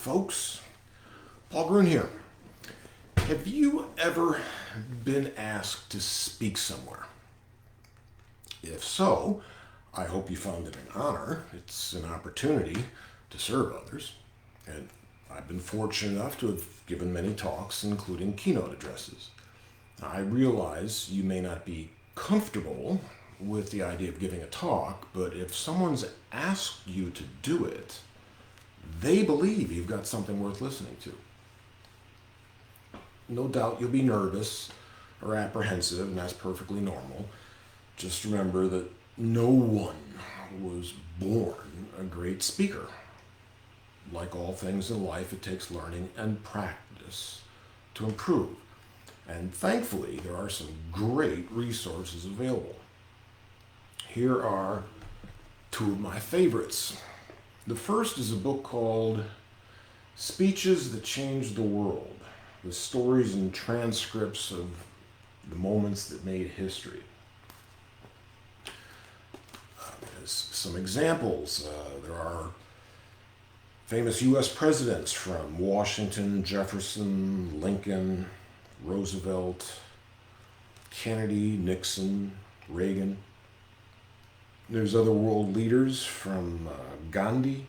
folks. Paul Grun here. Have you ever been asked to speak somewhere? If so, I hope you found it an honor. It's an opportunity to serve others. And I've been fortunate enough to have given many talks, including keynote addresses. I realize you may not be comfortable with the idea of giving a talk, but if someone's asked you to do it, they believe you've got something worth listening to. No doubt you'll be nervous or apprehensive, and that's perfectly normal. Just remember that no one was born a great speaker. Like all things in life, it takes learning and practice to improve. And thankfully, there are some great resources available. Here are two of my favorites. The first is a book called Speeches That Changed the World, the stories and transcripts of the moments that made history. There's some examples. There are famous U.S. presidents from Washington, Jefferson, Lincoln, Roosevelt, Kennedy, Nixon, Reagan. There's other world leaders from Gandhi,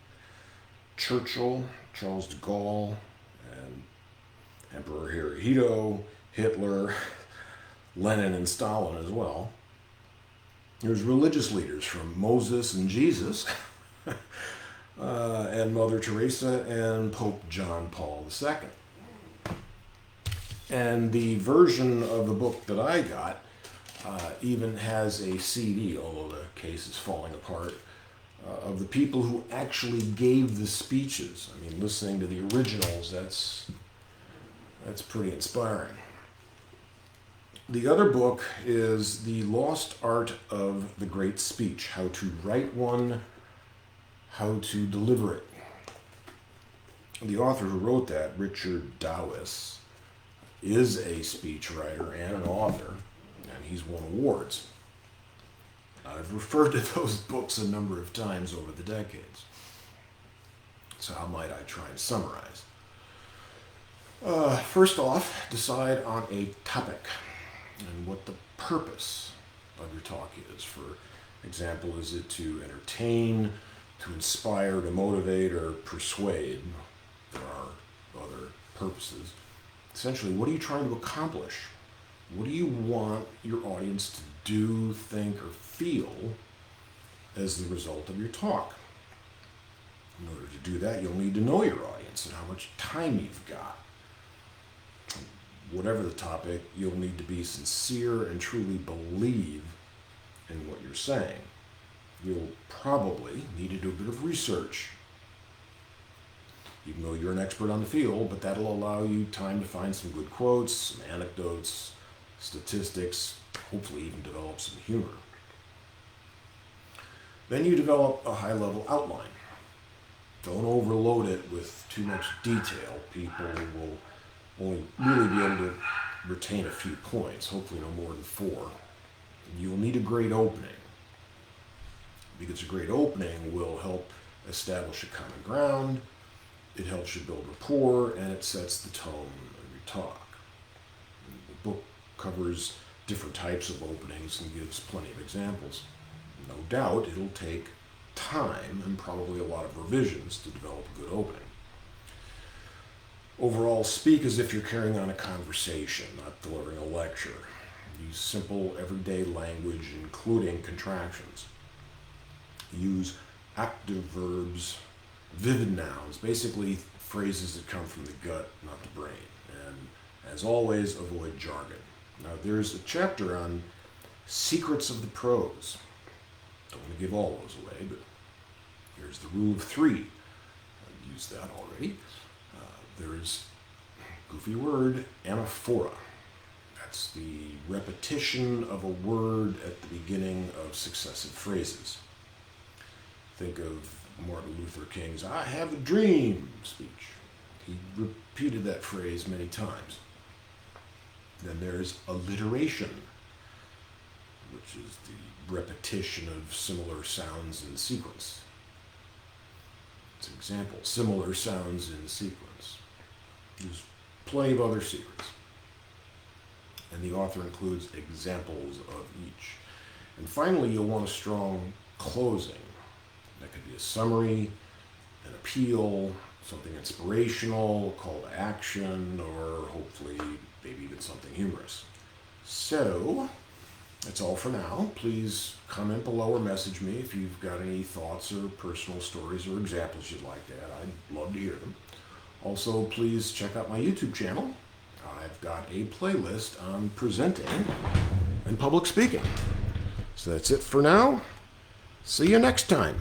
Churchill, Charles de Gaulle, and Emperor Hirohito, Hitler, Lenin, and Stalin as well. There's religious leaders from Moses and Jesus, and Mother Teresa and Pope John Paul II. And the version of the book that I got even has a CD, although the case is falling apart, of the people who actually gave the speeches. I mean, listening to the originals, that's pretty inspiring. The other book is The Lost Art of the Great Speech, How to Write One, How to Deliver It. The author who wrote that, Richard Dawes, is a speechwriter and an author, and he's won awards. I've referred to those books a number of times over the decades. So how might I try and summarize? First off, decide on a topic and what the purpose of your talk is. For example, is it to entertain, to inspire, to motivate, or persuade? There are other purposes. Essentially, what are you trying to accomplish? What do you want your audience to do, think, or feel as the result of your talk? In order to do that, you'll need to know your audience and how much time you've got. Whatever the topic, you'll need to be sincere and truly believe in what you're saying. You'll probably need to do a bit of research, even though you're an expert on the field, but that'll allow you time to find some good quotes, some anecdotes, statistics, hopefully even develop some humor. Then you develop a high-level outline. Don't overload it with too much detail. People will only really be able to retain a few points, hopefully no more than 4. You'll need a great opening, because a great opening will help establish a common ground, it helps you build rapport, and it sets the tone of your talk. The book covers different types of openings and gives plenty of examples. No doubt it'll take time and probably a lot of revisions to develop a good opening. Overall, speak as if you're carrying on a conversation, not delivering a lecture. Use simple, everyday language, including contractions. Use active verbs, vivid nouns, basically phrases that come from the gut, not the brain. And as always, avoid jargon. Now, there's a chapter on secrets of the prose. Don't want to give all those away, but here's the rule of 3. I've used that already. There's, goofy word, anaphora. That's the repetition of a word at the beginning of successive phrases. Think of Martin Luther King's "I have a dream" speech. He repeated that phrase many times. Then there's alliteration, which is the repetition of similar sounds in sequence. It's an example. Similar sounds in sequence. There's plenty of other secrets. And the author includes examples of each. And finally, you'll want a strong closing. That could be a summary, an appeal, something inspirational, a call to action, or hopefully maybe even something humorous. So, that's all for now. Please comment below or message me if you've got any thoughts or personal stories or examples you'd like to add. I'd love to hear them. Also, please check out my YouTube channel. I've got a playlist on presenting and public speaking. So that's it for now. See you next time.